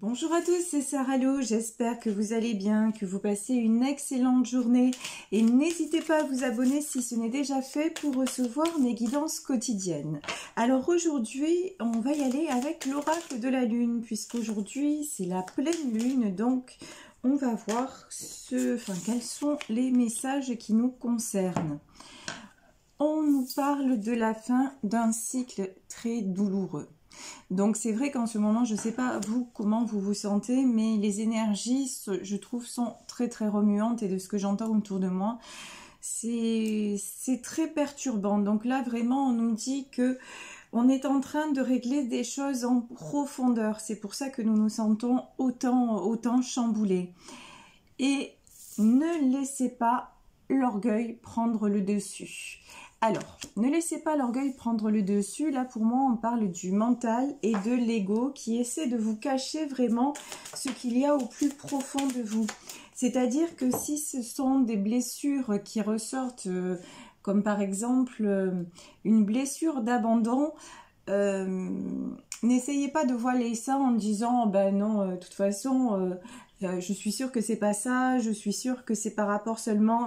Bonjour à tous, c'est Sarah Lou, j'espère que vous allez bien, que vous passez une excellente journée et n'hésitez pas à vous abonner si ce n'est déjà fait pour recevoir mes guidances quotidiennes. Alors aujourd'hui, on va y aller avec l'oracle de la lune puisqu'aujourd'hui c'est la pleine lune, donc on va voir quels sont les messages qui nous concernent. On nous parle de la fin d'un cycle très douloureux. Donc c'est vrai qu'en ce moment, je ne sais pas vous comment vous vous sentez, mais les énergies, je trouve, sont très très remuantes et de ce que j'entends autour de moi, c'est très perturbant. Donc là, vraiment, on nous dit que on est en train de régler des choses en profondeur. C'est pour ça que nous nous sentons autant chamboulés. Et ne laissez pas l'orgueil prendre le dessus. Alors, ne laissez pas l'orgueil prendre le dessus. Là, pour moi, on parle du mental et de l'ego qui essaie de vous cacher vraiment ce qu'il y a au plus profond de vous. C'est-à-dire que si ce sont des blessures qui ressortent, comme par exemple une blessure d'abandon, n'essayez pas de voiler ça en disant ben non, de toute façon je suis sûre que c'est pas ça, je suis sûre que c'est par rapport seulement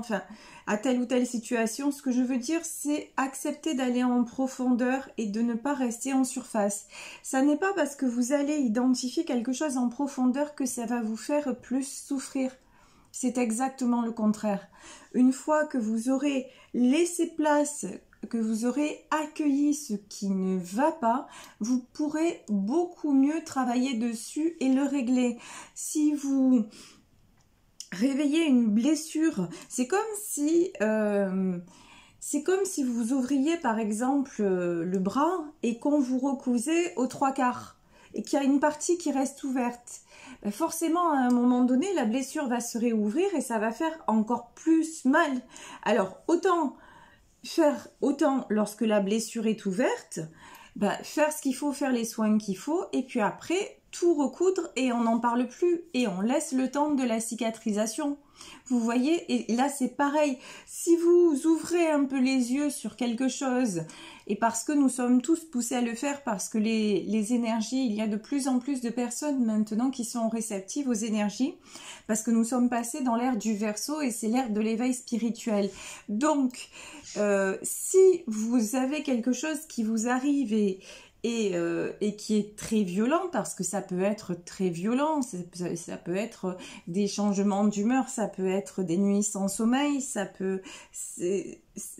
à telle ou telle situation. Ce que je veux dire, c'est accepter d'aller en profondeur et de ne pas rester en surface. Ça n'est pas parce que vous allez identifier quelque chose en profondeur que ça va vous faire plus souffrir. C'est exactement le contraire. Une fois que vous aurez laissé place, que vous aurez accueilli ce qui ne va pas, vous pourrez beaucoup mieux travailler dessus et le régler. Si vous réveillez une blessure, c'est comme si vous ouvriez par exemple le bras et qu'on vous recousait aux 3/4 et qu'il y a une partie qui reste ouverte. Forcément, à un moment donné, la blessure va se réouvrir et ça va faire encore plus mal. Alors, autant lorsque la blessure est ouverte, faire ce qu'il faut, faire les soins qu'il faut, et puis après, tout recoudre et on n'en parle plus et on laisse le temps de la cicatrisation. Vous voyez, et là c'est pareil, si vous ouvrez un peu les yeux sur quelque chose, et parce que nous sommes tous poussés à le faire, parce que les énergies, il y a de plus en plus de personnes maintenant qui sont réceptives aux énergies, parce que nous sommes passés dans l'ère du Verseau et c'est l'ère de l'éveil spirituel. Donc, si vous avez quelque chose qui vous arrive et qui est très violent, parce que ça peut être très violent, ça peut être des changements d'humeur, ça peut être des nuits sans sommeil,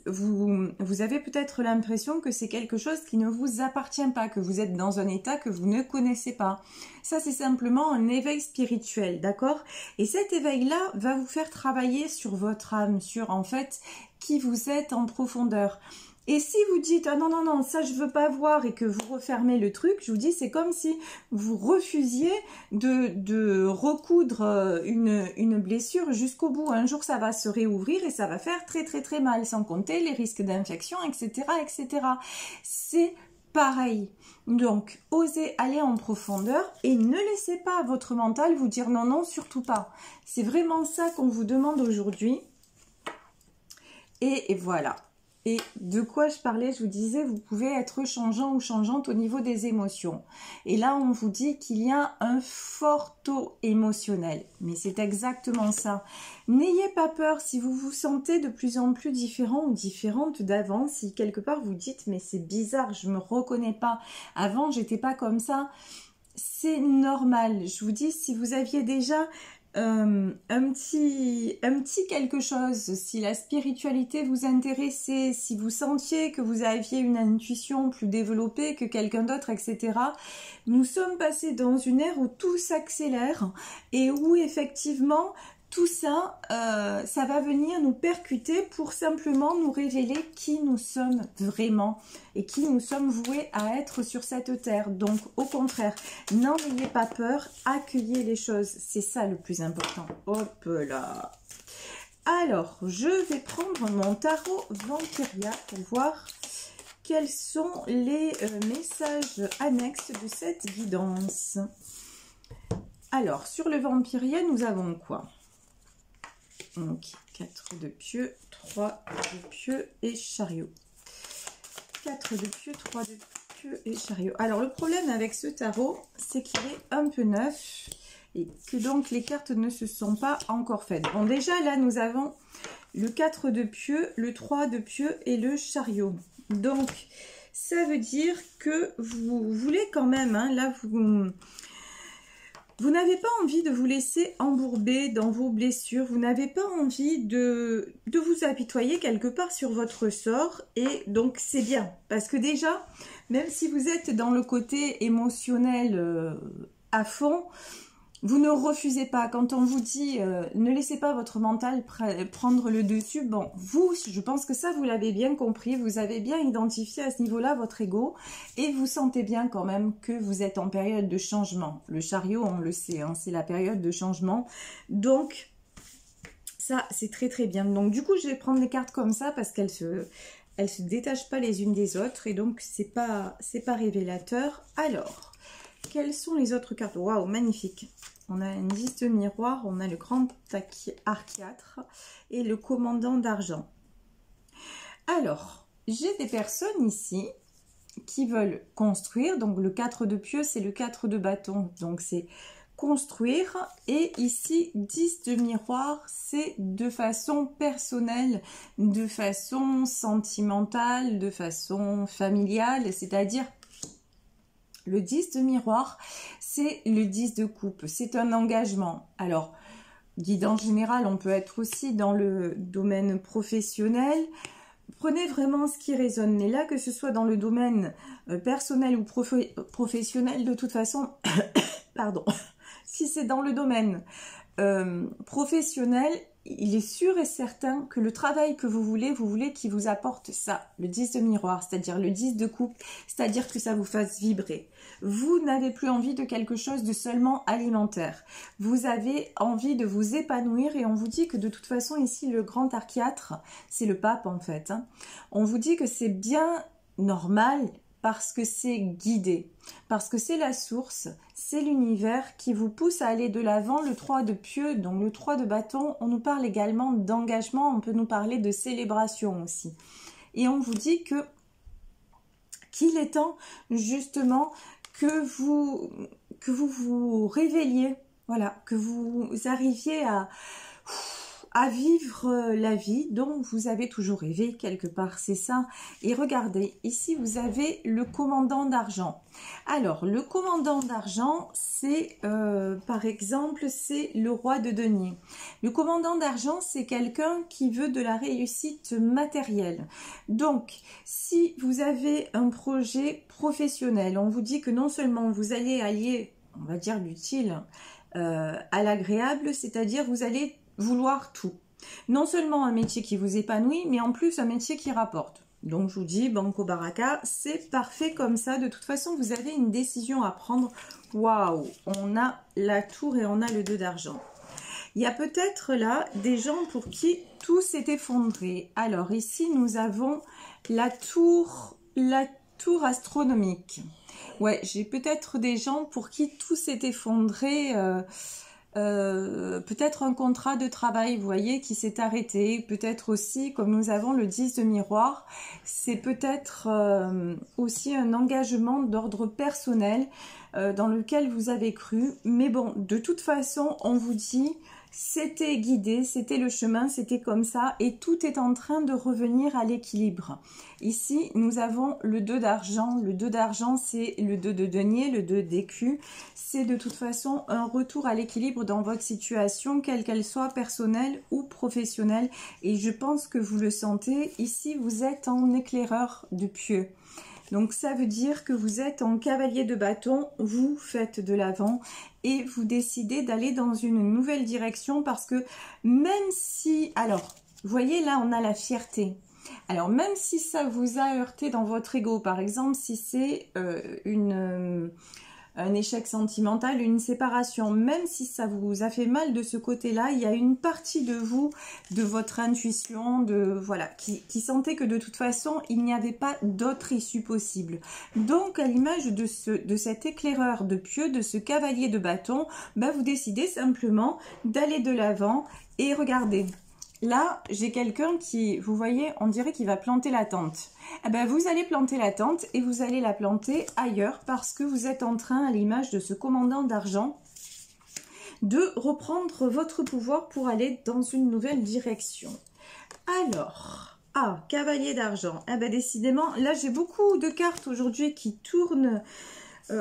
vous avez peut-être l'impression que c'est quelque chose qui ne vous appartient pas, que vous êtes dans un état que vous ne connaissez pas. Ça, c'est simplement un éveil spirituel, d'accord? Et cet éveil-là va vous faire travailler sur votre âme, sur en fait qui vous êtes en profondeur. Et si vous dites « Ah non, non, non, ça je veux pas voir » et que vous refermez le truc, je vous dis c'est comme si vous refusiez de recoudre une blessure jusqu'au bout. Un jour ça va se réouvrir et ça va faire très très très mal, sans compter les risques d'infection, etc., etc. C'est pareil. Donc, osez aller en profondeur et ne laissez pas votre mental vous dire « Non, non, surtout pas ». C'est vraiment ça qu'on vous demande aujourd'hui. Et voilà. Et de quoi je parlais, je vous disais, vous pouvez être changeant ou changeante au niveau des émotions. Et là, on vous dit qu'il y a un fort taux émotionnel. Mais c'est exactement ça. N'ayez pas peur si vous vous sentez de plus en plus différent ou différente d'avant. Si quelque part vous dites, mais c'est bizarre, je me reconnais pas. Avant, j'étais pas comme ça. C'est normal. Je vous dis, si vous aviez déjà un petit quelque chose, si la spiritualité vous intéressait, si vous sentiez que vous aviez une intuition plus développée que quelqu'un d'autre, etc. Nous sommes passés dans une ère où tout s'accélère et où effectivement tout ça, ça va venir nous percuter pour simplement nous révéler qui nous sommes vraiment et qui nous sommes voués à être sur cette terre. Donc, au contraire, n'en ayez pas peur, accueillez les choses. C'est ça le plus important. Hop là. Alors, je vais prendre mon tarot Vampiria pour voir quels sont les messages annexes de cette guidance. Alors, sur le Vampiria, nous avons quoi ? Donc, 4 de pieux, 3 de pieux et chariot. 4 de pieux, 3 de pieux et chariot. Alors, le problème avec ce tarot, c'est qu'il est un peu neuf et que donc les cartes ne se sont pas encore faites. Bon, déjà, là, nous avons le 4 de pieux, le 3 de pieux et le chariot. Donc, ça veut dire que vous voulez quand même, hein, là, vous n'avez pas envie de vous laisser embourber dans vos blessures. Vous n'avez pas envie de vous apitoyer quelque part sur votre sort. Et donc, c'est bien. Parce que déjà, même si vous êtes dans le côté émotionnel à fond, vous ne refusez pas. Quand on vous dit ne laissez pas votre mental prendre le dessus, bon, vous, je pense que ça, vous l'avez bien compris. Vous avez bien identifié à ce niveau-là votre ego et vous sentez bien quand même que vous êtes en période de changement. Le chariot, on le sait, hein, c'est la période de changement. Donc, ça, c'est très très bien. Donc, du coup, je vais prendre les cartes comme ça parce qu'elles se détachent pas les unes des autres et donc, c'est pas révélateur. Alors, quelles sont les autres cartes? Waouh, magnifique! On a une 10 de miroir, on a le grand archiatre et le commandant d'argent. Alors, j'ai des personnes ici qui veulent construire. Donc, le 4 de pieux, c'est le 4 de bâton. Donc, c'est construire. Et ici, 10 de miroir, c'est de façon personnelle, de façon sentimentale, de façon familiale, c'est-à-dire... Le 10 de miroir, c'est le 10 de coupe, c'est un engagement. Alors, guidance générale, on peut être aussi dans le domaine professionnel. Prenez vraiment ce qui résonne. Mais là, que ce soit dans le domaine personnel ou professionnel, de toute façon, pardon, si c'est dans le domaine professionnel, il est sûr et certain que le travail que vous voulez qu'il vous apporte ça, le 10 de miroir, c'est-à-dire le 10 de coupe, c'est-à-dire que ça vous fasse vibrer. Vous n'avez plus envie de quelque chose de seulement alimentaire. Vous avez envie de vous épanouir et on vous dit que de toute façon ici, le grand archiatre, c'est le pape en fait. Hein. On vous dit que c'est bien normal parce que c'est guidé, parce que c'est la source, c'est l'univers qui vous pousse à aller de l'avant. Le 3 de pieux, donc le 3 de bâton, on nous parle également d'engagement, on peut nous parler de célébration aussi. Et on vous dit que qu'il est temps justement que vous vous réveilliez, voilà, que vous arriviez à vivre la vie dont vous avez toujours rêvé quelque part, c'est ça. Et regardez, ici vous avez le commandant d'argent. Alors, le commandant d'argent, c'est par exemple, c'est le roi de denier. Le commandant d'argent, c'est quelqu'un qui veut de la réussite matérielle. Donc, si vous avez un projet professionnel, on vous dit que non seulement vous allez allier, on va dire, l'utile à l'agréable, c'est-à-dire vous allez vouloir tout. Non seulement un métier qui vous épanouit, mais en plus un métier qui rapporte. Donc je vous dis, Banco Baraka, c'est parfait comme ça. De toute façon, vous avez une décision à prendre. Waouh, on a la tour et on a le 2 d'argent. Il y a peut-être là des gens pour qui tout s'est effondré. Alors ici, nous avons la tour astronomique. Ouais, j'ai peut-être des gens pour qui tout s'est effondré. Peut-être un contrat de travail, vous voyez, qui s'est arrêté. Peut-être aussi, comme nous avons le 10 de miroir, c'est peut-être aussi un engagement d'ordre personnel dans lequel vous avez cru. Mais bon, de toute façon, on vous dit... C'était guidé, c'était le chemin, c'était comme ça et tout est en train de revenir à l'équilibre. Ici, nous avons le 2 d'argent. Le 2 d'argent, c'est le 2 de denier, le 2 d'écu. C'est de toute façon un retour à l'équilibre dans votre situation, quelle qu'elle soit, personnelle ou professionnelle. Et je pense que vous le sentez. Ici, vous êtes en éclaireur de pieux. Donc ça veut dire que vous êtes en cavalier de bâton, vous faites de l'avant et vous décidez d'aller dans une nouvelle direction parce que même si... Alors, vous voyez là, on a la fierté. Alors même si ça vous a heurté dans votre ego, par exemple, si c'est un échec sentimental, une séparation, même si ça vous a fait mal de ce côté-là, il y a une partie de vous, de votre intuition, voilà, qui sentait que de toute façon, il n'y avait pas d'autre issue possible. Donc, à l'image de cet éclaireur de pieux, de ce cavalier de bâton, ben, vous décidez simplement d'aller de l'avant et regardez. Là, j'ai quelqu'un qui, vous voyez, on dirait qu'il va planter la tente. Eh ben, vous allez planter la tente et vous allez la planter ailleurs parce que vous êtes en train, à l'image de ce commandant d'argent, de reprendre votre pouvoir pour aller dans une nouvelle direction. Alors, cavalier d'argent. Eh ben, décidément, là, j'ai beaucoup de cartes aujourd'hui qui tournent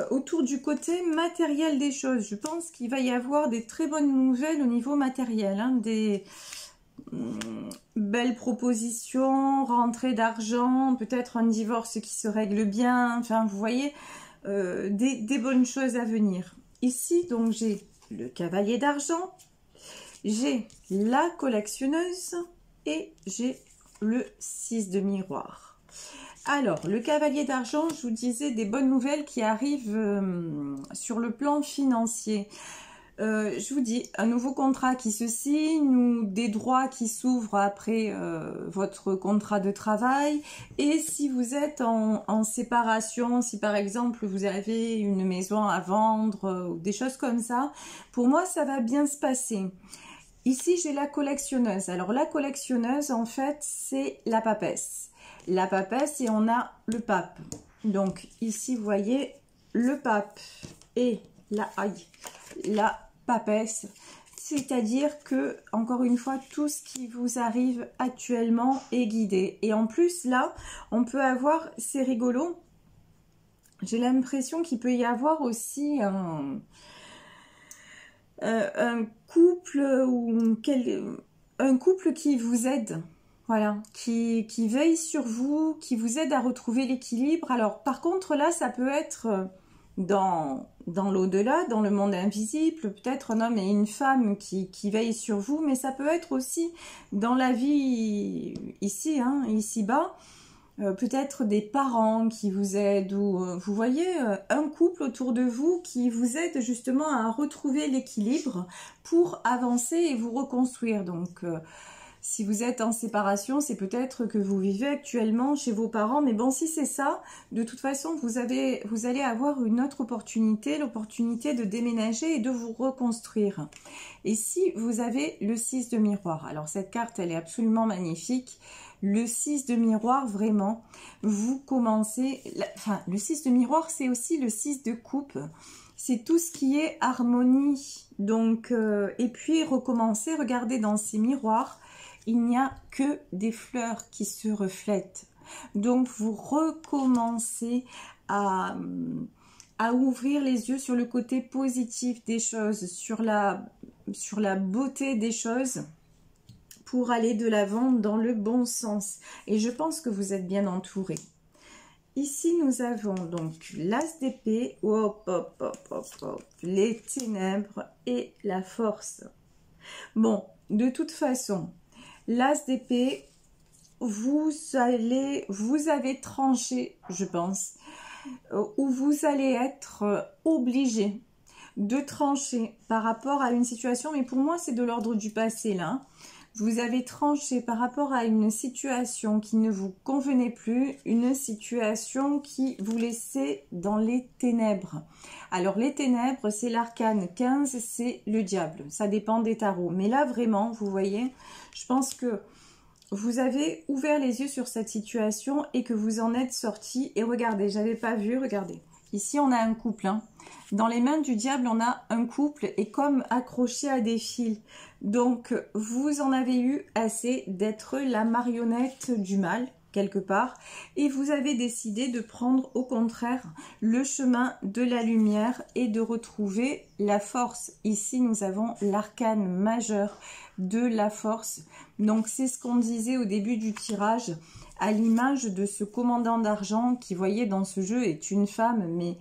autour du côté matériel des choses. Je pense qu'il va y avoir des très bonnes nouvelles au niveau matériel, hein, des belles propositions, rentrée d'argent, peut-être un divorce qui se règle bien, enfin vous voyez, des bonnes choses à venir. Ici donc j'ai le cavalier d'argent, j'ai la collectionneuse et j'ai le 6 de miroir. Alors, le cavalier d'argent, je vous disais des bonnes nouvelles qui arrivent sur le plan financier. Je vous dis, un nouveau contrat qui se signe ou des droits qui s'ouvrent après votre contrat de travail. Et si vous êtes en séparation, si par exemple vous avez une maison à vendre ou des choses comme ça, pour moi ça va bien se passer. Ici j'ai la collectionneuse. Alors la collectionneuse en fait c'est la papesse. La papesse et on a le pape. Donc ici vous voyez le pape et la papesse, c'est-à-dire que encore une fois tout ce qui vous arrive actuellement est guidé. Et en plus là on peut avoir, c'est rigolo, j'ai l'impression qu'il peut y avoir aussi un couple ou un couple qui vous aide. Voilà, qui veille sur vous, qui vous aide à retrouver l'équilibre. Alors, par contre, là, ça peut être dans l'au-delà, dans le monde invisible, peut-être un homme et une femme qui veillent sur vous, mais ça peut être aussi dans la vie ici, hein, ici-bas, peut-être des parents qui vous aident, ou vous voyez, un couple autour de vous qui vous aide justement à retrouver l'équilibre pour avancer et vous reconstruire. Donc, si vous êtes en séparation, c'est peut-être que vous vivez actuellement chez vos parents. Mais bon, si c'est ça, de toute façon, vous allez avoir une autre opportunité, l'opportunité de déménager et de vous reconstruire. Et si vous avez le 6 de miroir, alors cette carte, elle est absolument magnifique. Le 6 de miroir, vraiment, vous commencez... Enfin, le 6 de miroir, c'est aussi le 6 de coupe. C'est tout ce qui est harmonie. Donc, et puis, recommencer, regardez dans ces miroirs. Il n'y a que des fleurs qui se reflètent. Donc, vous recommencez à ouvrir les yeux sur le côté positif des choses, sur la beauté des choses, pour aller de l'avant dans le bon sens. Et je pense que vous êtes bien entouré. Ici, nous avons donc l'as d'épée, hop, hop, hop, hop, hop, les ténèbres et la force. Bon, de toute façon... L'as d'épée, vous avez tranché, je pense, ou vous allez être obligé de trancher par rapport à une situation, mais pour moi c'est de l'ordre du passé là. Vous avez tranché par rapport à une situation qui ne vous convenait plus, une situation qui vous laissait dans les ténèbres. Alors les ténèbres, c'est l'arcane 15, c'est le diable. Ça dépend des tarots. Mais là vraiment, vous voyez, je pense que vous avez ouvert les yeux sur cette situation et que vous en êtes sorti. Et regardez, j'avais pas vu, regardez. Ici, on a un couple. Hein. Dans les mains du diable, on a un couple et comme accroché à des fils. Donc, vous en avez eu assez d'être la marionnette du mal, quelque part. Et vous avez décidé de prendre, au contraire, le chemin de la lumière et de retrouver la force. Ici, nous avons l'arcane majeur de la force. Donc, c'est ce qu'on disait au début du tirage, à l'image de ce commandant d'argent qui, voyez, dans ce jeu est une femme, mais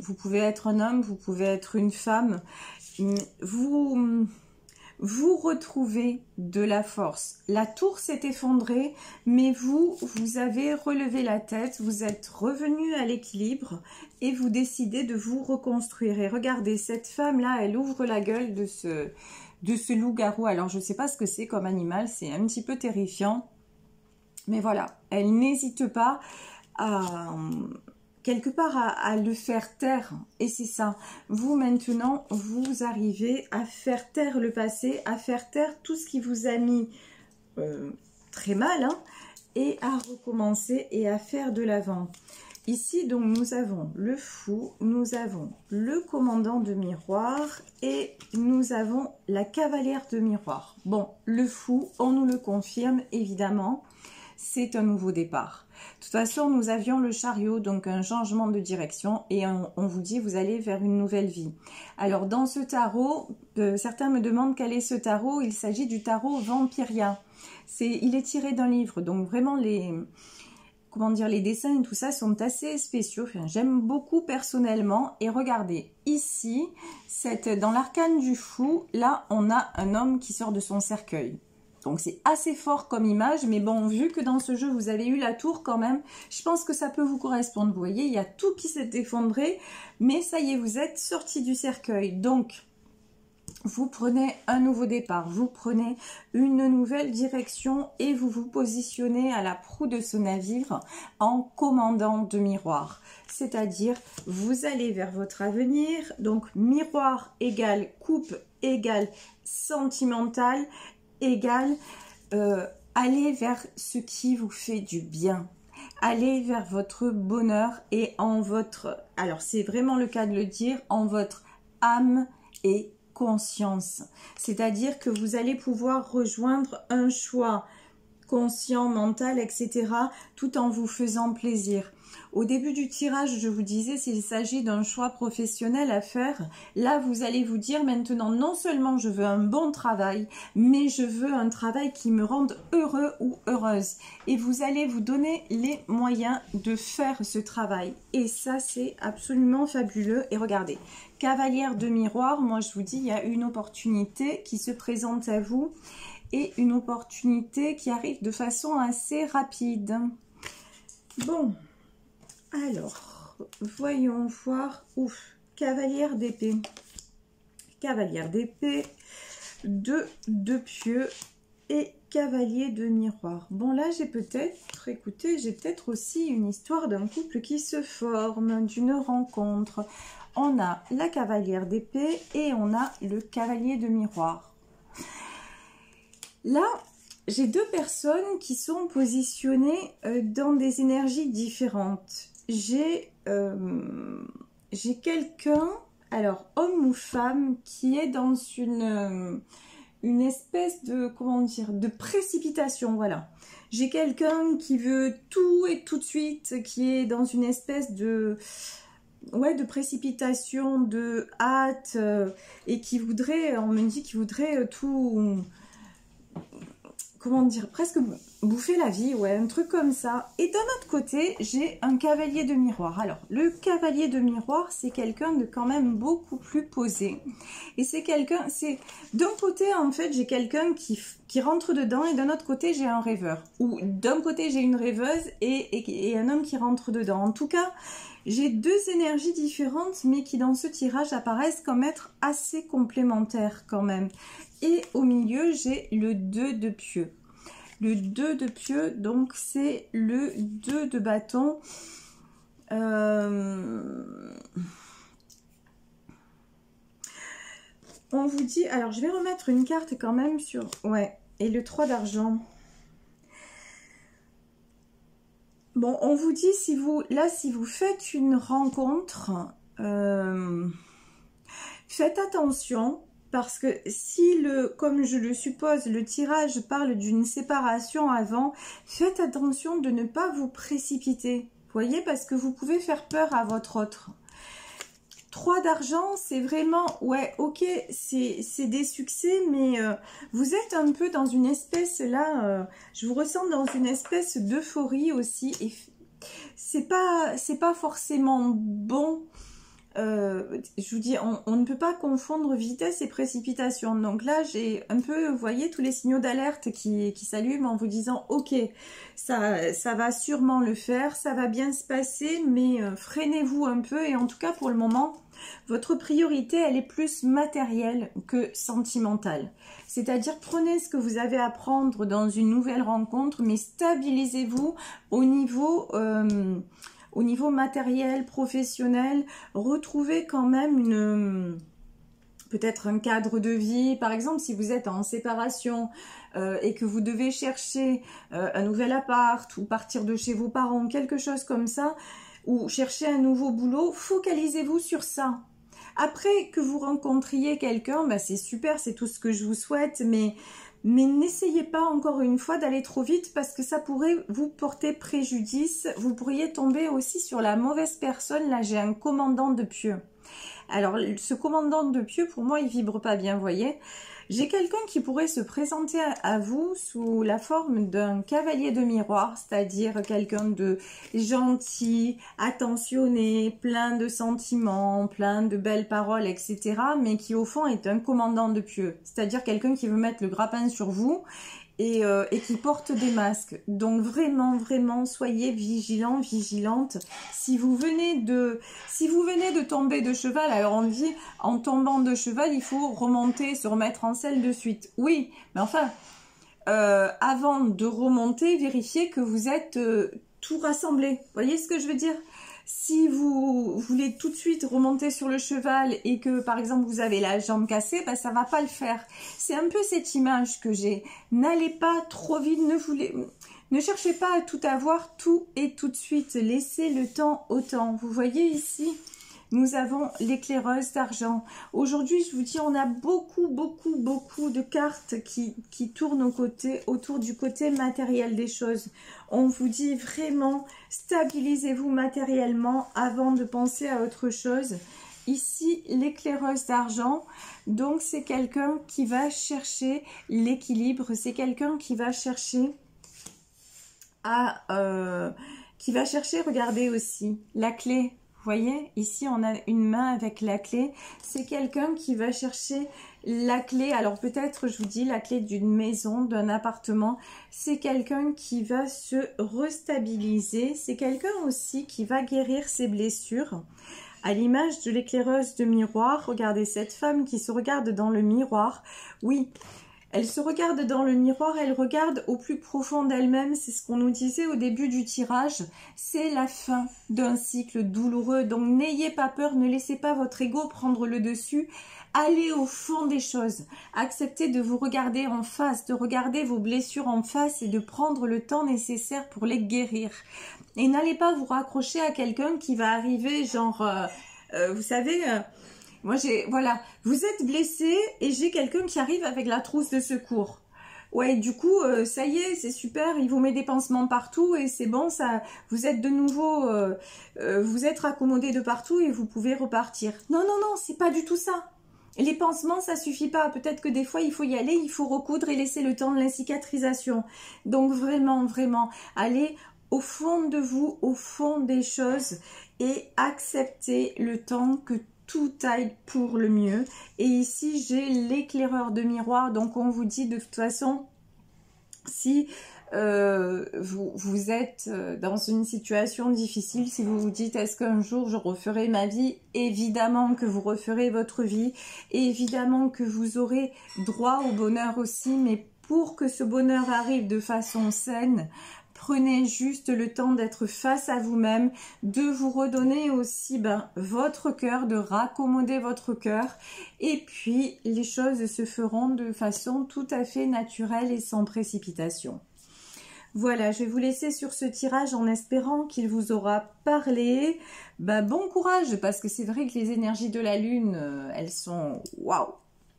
vous pouvez être un homme, vous pouvez être une femme. Vous retrouvez de la force. La tour s'est effondrée, mais vous avez relevé la tête, vous êtes revenu à l'équilibre et vous décidez de vous reconstruire. Et regardez, cette femme-là, elle ouvre la gueule de ce loup-garou. Alors, je ne sais pas ce que c'est comme animal, c'est un petit peu terrifiant. Mais voilà, elle n'hésite pas à... quelque part à le faire taire, et c'est ça. Vous maintenant, vous arrivez à faire taire le passé, à faire taire tout ce qui vous a mis très mal, hein, et à recommencer et à faire de l'avant. Ici, donc, nous avons le fou, nous avons le commandant de miroir et nous avons la cavalière de miroir. Bon, le fou, on nous le confirme, évidemment, c'est un nouveau départ. De toute façon, nous avions le chariot, donc un changement de direction, et on vous dit, vous allez vers une nouvelle vie. Alors, dans ce tarot, certains me demandent quel est ce tarot. Il s'agit du tarot Vampiria. Il est tiré d'un livre, donc vraiment comment dire, les dessins et tout ça sont assez spéciaux. Enfin, j'aime beaucoup personnellement. Et regardez, ici, dans l'arcane du fou, là, on a un homme qui sort de son cercueil. Donc, c'est assez fort comme image. Mais bon, vu que dans ce jeu, vous avez eu la tour quand même, je pense que ça peut vous correspondre. Vous voyez, il y a tout qui s'est effondré. Mais ça y est, vous êtes sorti du cercueil. Donc, vous prenez un nouveau départ, vous prenez une nouvelle direction et vous vous positionnez à la proue de ce navire en commandant de miroir. C'est-à-dire, vous allez vers votre avenir, donc miroir égale coupe égale sentimental égale aller vers ce qui vous fait du bien. Allez vers votre bonheur et en votre, alors c'est vraiment le cas de le dire, en votre âme et conscience, c'est-à-dire que vous allez pouvoir rejoindre un choix conscient, mental, etc., tout en vous faisant plaisir. Au début du tirage, je vous disais, s'il s'agit d'un choix professionnel à faire, là, vous allez vous dire maintenant, non seulement je veux un bon travail, mais je veux un travail qui me rende heureux ou heureuse. Et vous allez vous donner les moyens de faire ce travail. Et ça, c'est absolument fabuleux. Et regardez, cavalière de miroir, moi, je vous dis, il y a une opportunité qui se présente à vous et une opportunité qui arrive de façon assez rapide. Bon. Alors, voyons voir. Ouf, cavalière d'épée. Cavalière d'épée, de pieux et cavalier de miroir. Bon, là, j'ai peut-être, écoutez, j'ai peut-être aussi une histoire d'un couple qui se forme, d'une rencontre. On a la cavalière d'épée et on a le cavalier de miroir. Là, j'ai deux personnes qui sont positionnées dans des énergies différentes. J'ai quelqu'un, alors homme ou femme, qui est dans une espèce de, comment dire, de précipitation, voilà. J'ai quelqu'un qui veut tout et tout de suite, qui est dans une espèce de, ouais, de précipitation, de hâte, et qui voudrait, on me dit qu'il voudrait tout... comment dire, presque bouffer la vie, ouais, un truc comme ça. Et d'un autre côté, j'ai un cavalier de miroir. Alors, le cavalier de miroir, c'est quelqu'un de quand même beaucoup plus posé. Et c'est quelqu'un, c'est... D'un côté, en fait, j'ai quelqu'un qui rentre dedans et d'un autre côté, j'ai un rêveur. Ou d'un côté, j'ai une rêveuse et un homme qui rentre dedans. En tout cas, j'ai deux énergies différentes, mais qui dans ce tirage apparaissent comme être assez complémentaires quand même. Et au milieu, j'ai le 2 de pieux. Le 2 de pieux, donc c'est le 2 de bâton. On vous dit... Alors, je vais remettre une carte quand même sur... Ouais, et le 3 d'argent. Bon, on vous dit, si vous faites une rencontre, faites attention. Parce que si, comme je le suppose, le tirage parle d'une séparation avant, faites attention de ne pas vous précipiter. Vous voyez, parce que vous pouvez faire peur à votre autre. 3 d'argent, c'est vraiment, ouais, ok, c'est des succès, mais vous êtes un peu dans une espèce, là, je vous ressens dans une espèce d'euphorie aussi. Et c'est pas forcément bon. Je vous dis, on ne peut pas confondre vitesse et précipitation. Donc là, j'ai un peu, vous voyez, tous les signaux d'alerte qui s'allument en vous disant, ok, ça va sûrement le faire, ça va bien se passer, mais freinez-vous un peu. Et en tout cas, pour le moment, votre priorité, elle est plus matérielle que sentimentale. C'est-à-dire, prenez ce que vous avez à prendre dans une nouvelle rencontre, mais stabilisez-vous au niveau matériel, professionnel, retrouvez quand même peut-être un cadre de vie, par exemple si vous êtes en séparation et que vous devez chercher un nouvel appart ou partir de chez vos parents, quelque chose comme ça, ou chercher un nouveau boulot, focalisez-vous sur ça. Après que vous rencontriez quelqu'un, bah c'est super, c'est tout ce que je vous souhaite, mais n'essayez pas encore une fois d'aller trop vite parce que ça pourrait vous porter préjudice. Vous pourriez tomber aussi sur la mauvaise personne. Là, j'ai un commandant de pieux. Alors, ce commandant de pieux, pour moi, il vibre pas bien, vous voyez. J'ai quelqu'un qui pourrait se présenter à vous sous la forme d'un cavalier de miroir, c'est-à-dire quelqu'un de gentil, attentionné, plein de sentiments, plein de belles paroles, etc. Mais qui, au fond, est un commandant de pieux, c'est-à-dire quelqu'un qui veut mettre le grappin sur vous et qui porte des masques. Donc vraiment, vraiment, soyez vigilants, vigilantes. Si vous venez de tomber de cheval, alors on dit, en tombant de cheval, il faut remonter, se remettre en selle de suite. Oui, mais enfin, avant de remonter, vérifiez que vous êtes tout rassemblé. Vous voyez ce que je veux dire? Si vous voulez tout de suite remonter sur le cheval et que, par exemple, vous avez la jambe cassée, ben, ça va pas le faire. C'est un peu cette image que j'ai. N'allez pas trop vite, ne cherchez pas à tout avoir, tout et tout de suite. Laissez le temps au temps. Vous voyez ici, nous avons l'éclaireuse d'argent. Aujourd'hui, je vous dis, on a beaucoup de cartes qui tournent autour du côté matériel des choses. On vous dit vraiment, stabilisez-vous matériellement avant de penser à autre chose. Ici, l'éclaireuse d'argent, donc c'est quelqu'un qui va chercher l'équilibre, c'est quelqu'un qui va chercher regardez aussi, la clé. Vous voyez, ici on a une main avec la clé. C'est quelqu'un qui va chercher la clé. Alors peut-être, je vous dis, la clé d'une maison, d'un appartement. C'est quelqu'un qui va se restabiliser. C'est quelqu'un aussi qui va guérir ses blessures. À l'image de l'éclaireuse de miroir, regardez cette femme qui se regarde dans le miroir. Oui, elle se regarde dans le miroir, elle regarde au plus profond d'elle-même. C'est ce qu'on nous disait au début du tirage. C'est la fin d'un cycle douloureux. Donc n'ayez pas peur, ne laissez pas votre ego prendre le dessus. Allez au fond des choses. Acceptez de vous regarder en face, de regarder vos blessures en face et de prendre le temps nécessaire pour les guérir. Et n'allez pas vous raccrocher à quelqu'un qui va arriver genre, vous savez... moi, voilà, vous êtes blessé et j'ai quelqu'un qui arrive avec la trousse de secours. Ouais, du coup, ça y est, c'est super, il vous met des pansements partout et c'est bon, ça, vous êtes de nouveau, vous êtes raccommodé de partout et vous pouvez repartir. Non, non, non, c'est pas du tout ça. Les pansements, ça suffit pas. Peut-être que des fois, il faut y aller, il faut recoudre et laisser le temps de la cicatrisation. Donc vraiment, vraiment, allez au fond de vous, au fond des choses et acceptez le temps que tout aille pour le mieux. Et ici, j'ai l'éclaireur de miroir. Donc, on vous dit de toute façon, si vous êtes dans une situation difficile, si vous vous dites, est-ce qu'un jour je referai ma vie? Évidemment que vous referez votre vie. Et évidemment que vous aurez droit au bonheur aussi. Mais pour que ce bonheur arrive de façon saine, prenez juste le temps d'être face à vous-même, de vous redonner aussi votre cœur, de raccommoder votre cœur. Et puis, les choses se feront de façon tout à fait naturelle et sans précipitation. Voilà, je vais vous laisser sur ce tirage en espérant qu'il vous aura parlé. Bon courage, parce que c'est vrai que les énergies de la Lune, elles sont waouh!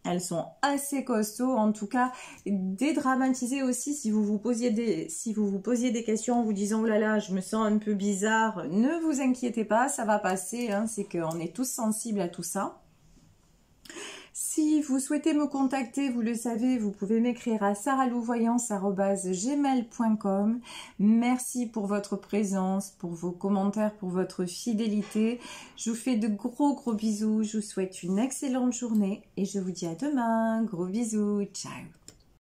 Elles sont assez costauds, en tout cas, dédramatisez aussi si vous vous posiez des questions en vous disant « Oh là là, je me sens un peu bizarre », ne vous inquiétez pas, ça va passer, hein, c'est qu'on est tous sensibles à tout ça. Si vous souhaitez me contacter, vous le savez, vous pouvez m'écrire à saralouvoyance@gmail.com. Merci pour votre présence, pour vos commentaires, pour votre fidélité. Je vous fais de gros bisous. Je vous souhaite une excellente journée et je vous dis à demain. Gros bisous. Ciao.